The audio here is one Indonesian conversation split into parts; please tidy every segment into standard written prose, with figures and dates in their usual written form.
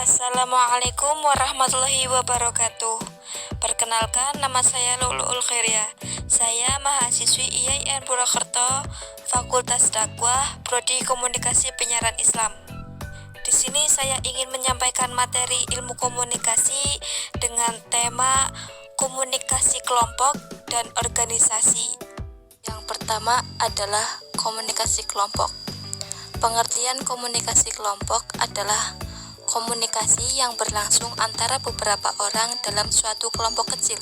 Assalamualaikum warahmatullahi wabarakatuh. Perkenalkan, nama saya Luluul Khairia. Saya mahasiswi IAIN Purwokerto, Fakultas Dakwah, Prodi Komunikasi Penyiaran Islam. Di sini saya ingin menyampaikan materi ilmu komunikasi dengan tema komunikasi kelompok dan organisasi. Yang pertama adalah komunikasi kelompok. Pengertian komunikasi kelompok adalah komunikasi yang berlangsung antara beberapa orang dalam suatu kelompok kecil,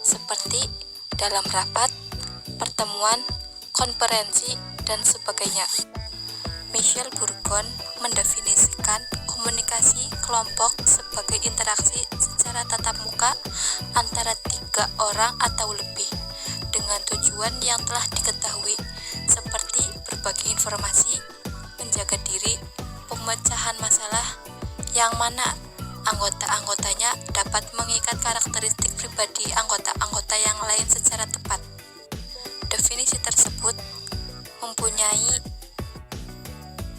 seperti dalam rapat, pertemuan, konferensi, dan sebagainya. Michel Bourgon mendefinisikan komunikasi kelompok sebagai interaksi secara tatap muka antara 3 orang atau lebih dengan tujuan yang telah diketahui, seperti berbagi informasi, menjaga diri, pemecahan masalah, yang mana anggota-anggotanya dapat mengikat karakteristik pribadi anggota-anggota yang lain secara tepat. Definisi tersebut mempunyai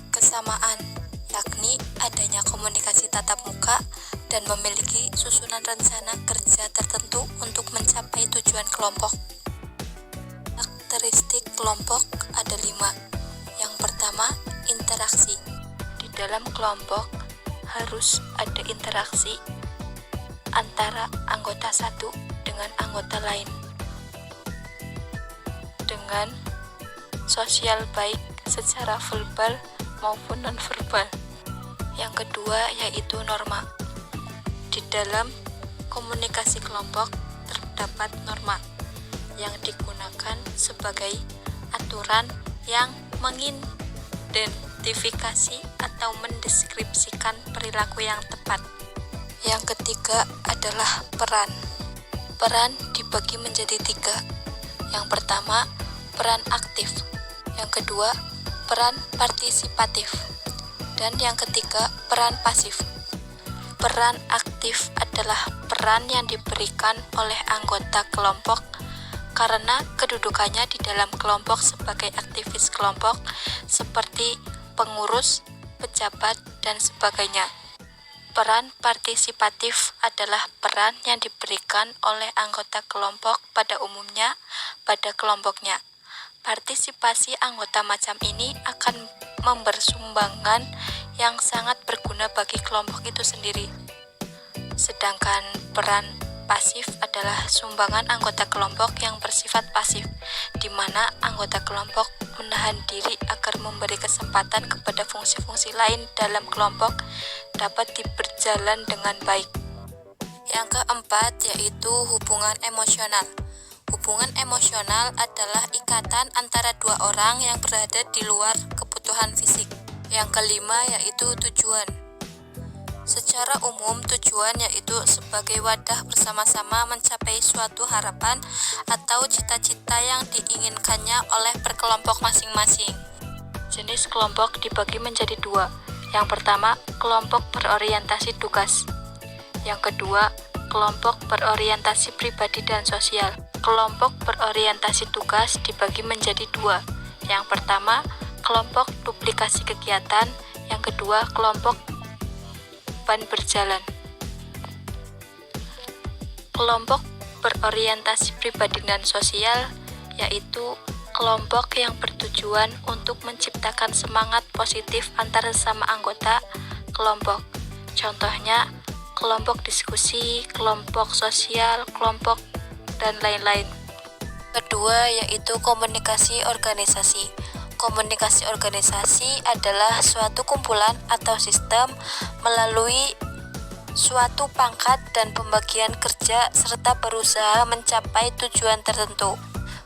kesamaan, yakni adanya komunikasi tatap muka dan memiliki susunan rencana kerja tertentu untuk mencapai tujuan kelompok. Karakteristik kelompok ada 5. Yang pertama, interaksi. Di dalam kelompok harus ada interaksi antara anggota satu dengan anggota lain dengan sosial baik secara verbal maupun non-verbal. Yang kedua yaitu norma. Di dalam komunikasi kelompok terdapat norma yang digunakan sebagai aturan yang mengidentifikasi atau mendeskripsikan perilaku yang tepat. Yang ketiga adalah peran. Peran dibagi menjadi 3. Yang pertama, peran aktif. Yang kedua, peran partisipatif. Dan yang ketiga, peran pasif. Peran aktif adalah peran yang diberikan oleh anggota kelompok karena kedudukannya di dalam kelompok sebagai aktivis kelompok seperti pengurus, pejabat, dan sebagainya. Peran partisipatif adalah peran yang diberikan oleh anggota kelompok pada umumnya pada kelompoknya. Partisipasi anggota macam ini akan mempersumbangan yang sangat berguna bagi kelompok itu sendiri. Sedangkan peran pasif adalah sumbangan anggota kelompok yang bersifat pasif, di mana anggota kelompok menahan diri agar memberi kesempatan kepada fungsi-fungsi lain dalam kelompok dapat berjalan dengan baik. Yang keempat yaitu hubungan emosional. Hubungan emosional adalah ikatan antara 2 orang yang berada di luar kebutuhan fisik. Yang kelima yaitu tujuan. Secara umum, tujuan yaitu sebagai wadah bersama-sama mencapai suatu harapan atau cita-cita yang diinginkannya oleh perkelompok masing-masing. Jenis kelompok dibagi menjadi 2. Yang pertama, kelompok berorientasi tugas. Yang kedua, kelompok berorientasi pribadi dan sosial. Kelompok berorientasi tugas dibagi menjadi 2. Yang pertama, kelompok duplikasi kegiatan. Yang kedua, kelompok ban berjalan. Kelompok berorientasi pribadi dan sosial yaitu kelompok yang bertujuan untuk menciptakan semangat positif antara sesama anggota kelompok. Contohnya, kelompok diskusi, kelompok sosial, kelompok, dan lain-lain. Kedua yaitu komunikasi organisasi. Komunikasi organisasi adalah suatu kumpulan atau sistem melalui suatu pangkat dan pembagian kerja serta berusaha mencapai tujuan tertentu.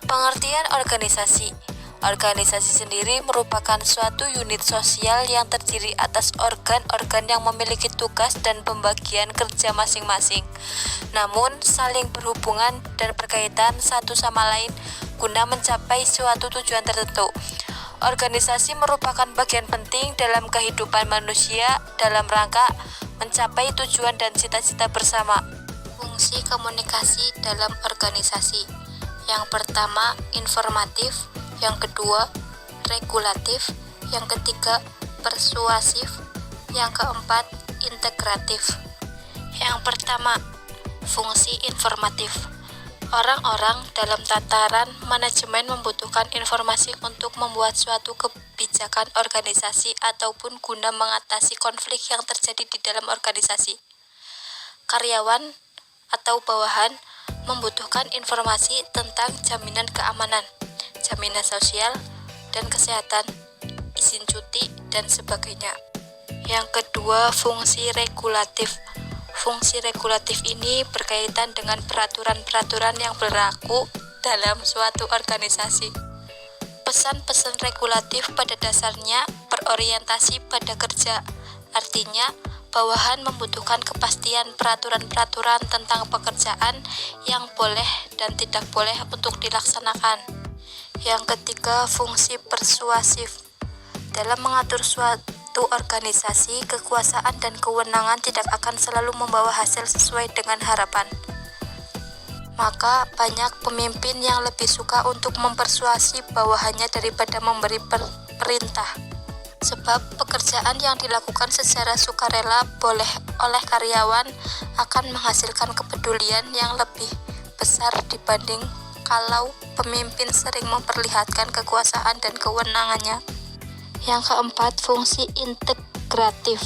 Pengertian organisasi. Organisasi sendiri merupakan suatu unit sosial yang terdiri atas organ-organ yang memiliki tugas dan pembagian kerja masing-masing, namun saling berhubungan dan berkaitan satu sama lain guna mencapai suatu tujuan tertentu. Organisasi merupakan bagian penting dalam kehidupan manusia dalam rangka mencapai tujuan dan cita-cita bersama. Fungsi komunikasi dalam organisasi. Yang pertama, informatif. Yang kedua, regulatif. Yang ketiga, persuasif. Yang keempat, integratif. Yang pertama, fungsi informatif. Orang-orang dalam tataran manajemen membutuhkan informasi untuk membuat suatu kebijakan organisasi ataupun guna mengatasi konflik yang terjadi di dalam organisasi. Karyawan atau bawahan membutuhkan informasi tentang jaminan keamanan, jaminan sosial dan kesehatan, izin cuti, dan sebagainya. Yang kedua, fungsi regulatif. Fungsi regulatif ini berkaitan dengan peraturan-peraturan yang berlaku dalam suatu organisasi. Pesan-pesan regulatif pada dasarnya berorientasi pada kerja, artinya bawahan membutuhkan kepastian peraturan-peraturan tentang pekerjaan yang boleh dan tidak boleh untuk dilaksanakan. Yang ketiga, fungsi persuasif. Dalam mengatur suatu organisasi, kekuasaan dan kewenangan tidak akan selalu membawa hasil sesuai dengan harapan. Maka banyak pemimpin yang lebih suka untuk mempersuasi bawahannya daripada memberi perintah. Sebab pekerjaan yang dilakukan secara sukarela oleh karyawan akan menghasilkan kepedulian yang lebih besar dibanding kalau pemimpin sering memperlihatkan kekuasaan dan kewenangannya. Yang keempat, fungsi integratif.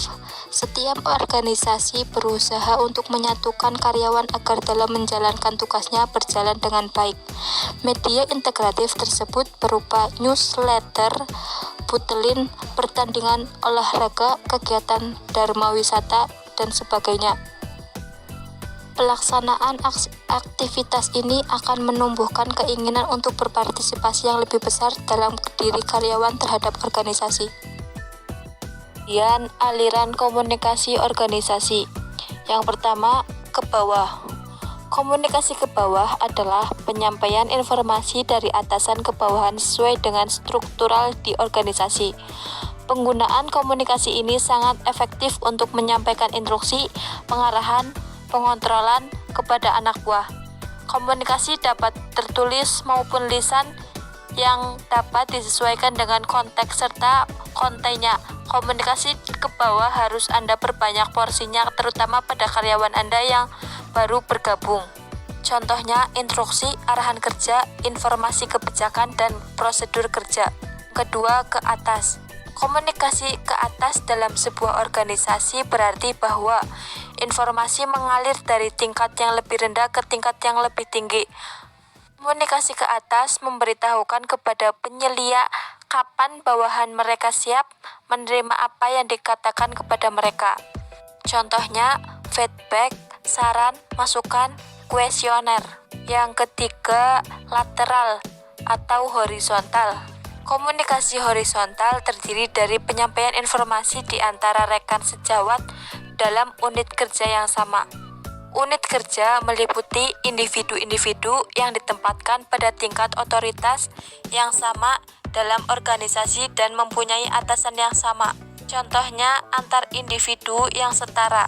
Setiap organisasi berusaha untuk menyatukan karyawan agar dalam menjalankan tugasnya berjalan dengan baik. Media integratif tersebut berupa newsletter, butelin, pertandingan olahraga, kegiatan dharma wisata, dan sebagainya. Pelaksanaan aktivitas ini akan menumbuhkan keinginan untuk berpartisipasi yang lebih besar dalam diri karyawan terhadap organisasi. Kemudian, aliran komunikasi organisasi. Yang pertama, ke bawah. Komunikasi ke bawah adalah penyampaian informasi dari atasan ke bawahan sesuai dengan struktural di organisasi. Penggunaan komunikasi ini sangat efektif untuk menyampaikan instruksi, pengarahan, pengontrolan kepada anak buah. Komunikasi dapat tertulis maupun lisan yang dapat disesuaikan dengan konteks serta kontennya. Komunikasi ke bawah harus Anda perbanyak porsinya, terutama pada karyawan Anda yang baru bergabung. Contohnya instruksi, arahan kerja, informasi kebijakan, dan prosedur kerja. Kedua, ke atas. Komunikasi ke atas dalam sebuah organisasi berarti bahwa informasi mengalir dari tingkat yang lebih rendah ke tingkat yang lebih tinggi. Komunikasi ke atas memberitahukan kepada penyelia kapan bawahan mereka siap menerima apa yang dikatakan kepada mereka. Contohnya, feedback, saran, masukan, kuesioner. Yang ketiga, lateral atau horizontal. Komunikasi horizontal terdiri dari penyampaian informasi di antara rekan sejawat dalam unit kerja yang sama. Unit kerja meliputi individu-individu yang ditempatkan pada tingkat otoritas yang sama dalam organisasi dan mempunyai atasan yang sama. Contohnya, antar individu yang setara.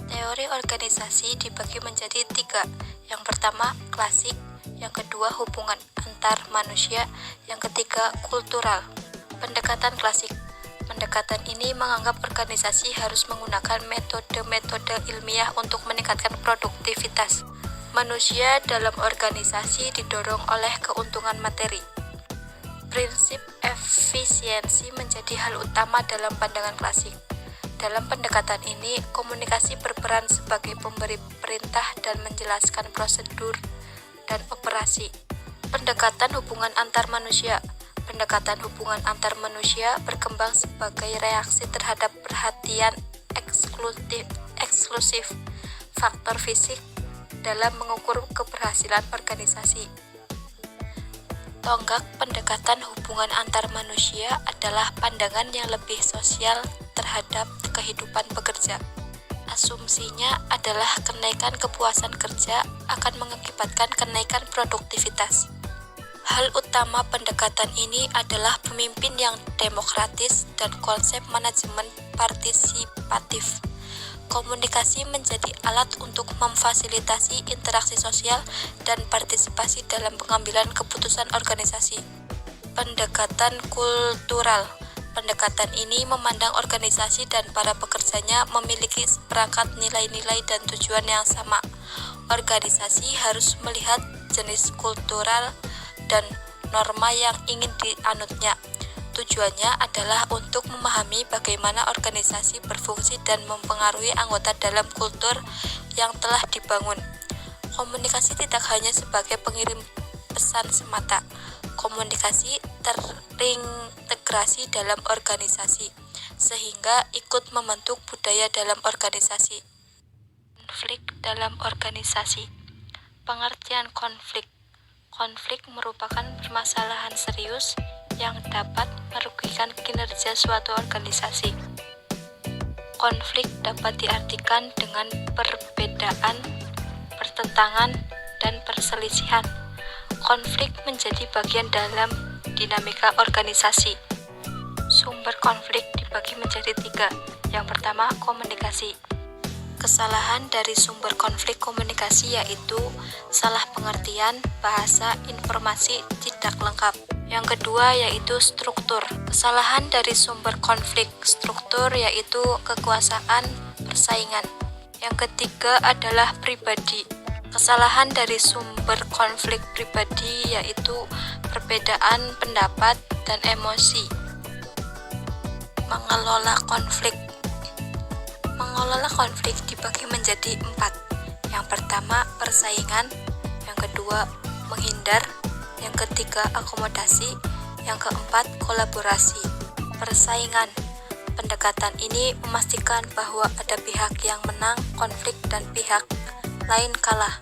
Teori organisasi dibagi menjadi 3. Yang pertama, klasik. Yang kedua, hubungan antar manusia. Yang ketiga, kultural. Pendekatan klasik. Pendekatan ini menganggap organisasi harus menggunakan metode-metode ilmiah untuk meningkatkan produktivitas. Manusia dalam organisasi didorong oleh keuntungan materi. Prinsip efisiensi menjadi hal utama dalam pandangan klasik. Dalam pendekatan ini, komunikasi berperan sebagai pemberi perintah dan menjelaskan prosedur dan operasi. Pendekatan hubungan antar manusia. Pendekatan hubungan antar manusia berkembang sebagai reaksi terhadap perhatian eksklusif faktor fisik dalam mengukur keberhasilan organisasi. Tonggak pendekatan hubungan antar manusia adalah pandangan yang lebih sosial terhadap kehidupan pekerja. Asumsinya adalah kenaikan kepuasan kerja akan mengakibatkan kenaikan produktivitas. Hal utama pendekatan ini adalah pemimpin yang demokratis dan konsep manajemen partisipatif. Komunikasi menjadi alat untuk memfasilitasi interaksi sosial dan partisipasi dalam pengambilan keputusan organisasi. Pendekatan kultural. Pendekatan ini memandang organisasi dan para pekerjanya memiliki seperangkat nilai-nilai dan tujuan yang sama. Organisasi harus melihat jenis kultural dan norma yang ingin dianutnya. Tujuannya adalah untuk memahami bagaimana organisasi berfungsi dan mempengaruhi anggota dalam kultur yang telah dibangun. Komunikasi tidak hanya sebagai pengirim pesan semata. Komunikasi terintegrasi dalam organisasi, sehingga ikut membentuk budaya dalam organisasi. Konflik dalam organisasi. Pengertian konflik. Konflik merupakan permasalahan serius yang dapat merugikan kinerja suatu organisasi. Konflik dapat diartikan dengan perbedaan, pertentangan, dan perselisihan. Konflik menjadi bagian dalam dinamika organisasi. Sumber konflik dibagi menjadi 3. Yang pertama, komunikasi. Kesalahan dari sumber konflik komunikasi yaitu salah pengertian, bahasa, informasi tidak lengkap. Yang kedua yaitu struktur. Kesalahan dari sumber konflik struktur yaitu kekuasaan, persaingan. Yang ketiga adalah pribadi. Kesalahan dari sumber konflik pribadi yaitu perbedaan pendapat dan emosi. Mengelola konflik. Mengelola konflik dibagi menjadi 4. Yang pertama, persaingan. Yang kedua, menghindar. Yang ketiga, akomodasi. Yang keempat, kolaborasi. Persaingan. Pendekatan ini memastikan bahwa ada pihak yang menang konflik dan pihak lain kalah.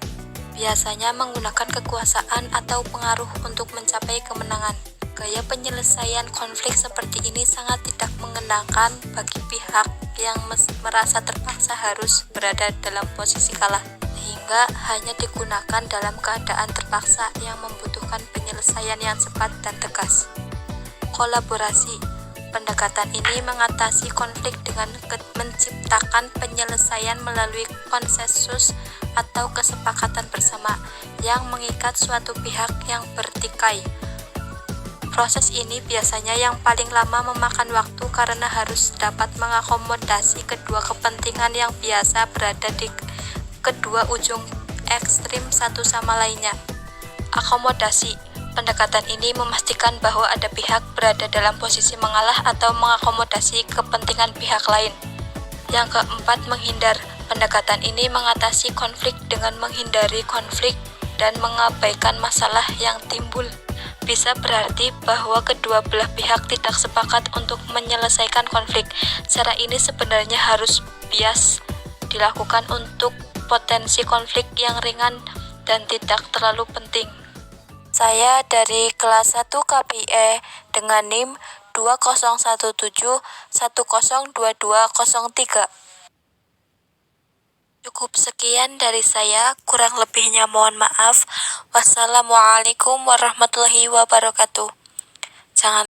Biasanya menggunakan kekuasaan atau pengaruh untuk mencapai kemenangan. Gaya penyelesaian konflik seperti ini sangat tidak mengenakan bagi pihak yang merasa terpaksa harus berada dalam posisi kalah, sehingga hanya digunakan dalam keadaan terpaksa yang membutuhkan penyelesaian yang cepat dan tegas. Kolaborasi. Pendekatan ini mengatasi konflik dengan menciptakan penyelesaian melalui konsensus atau kesepakatan bersama yang mengikat suatu pihak yang bertikai. Proses ini biasanya yang paling lama memakan waktu karena harus dapat mengakomodasi kedua kepentingan yang biasa berada di kedua ujung ekstrim satu sama lainnya. Akomodasi. Pendekatan ini memastikan bahwa ada pihak berada dalam posisi mengalah atau mengakomodasi kepentingan pihak lain. Yang keempat, menghindar. Pendekatan ini mengatasi konflik dengan menghindari konflik dan mengabaikan masalah yang timbul. Bisa berarti bahwa kedua belah pihak tidak sepakat untuk menyelesaikan konflik. Cara ini sebenarnya harus bias dilakukan untuk potensi konflik yang ringan dan tidak terlalu penting. Saya dari kelas 1 KPIE dengan NIM 2017102203. Cukup sekian dari saya, kurang lebihnya mohon maaf. Wassalamualaikum warahmatullahi wabarakatuh. Jangan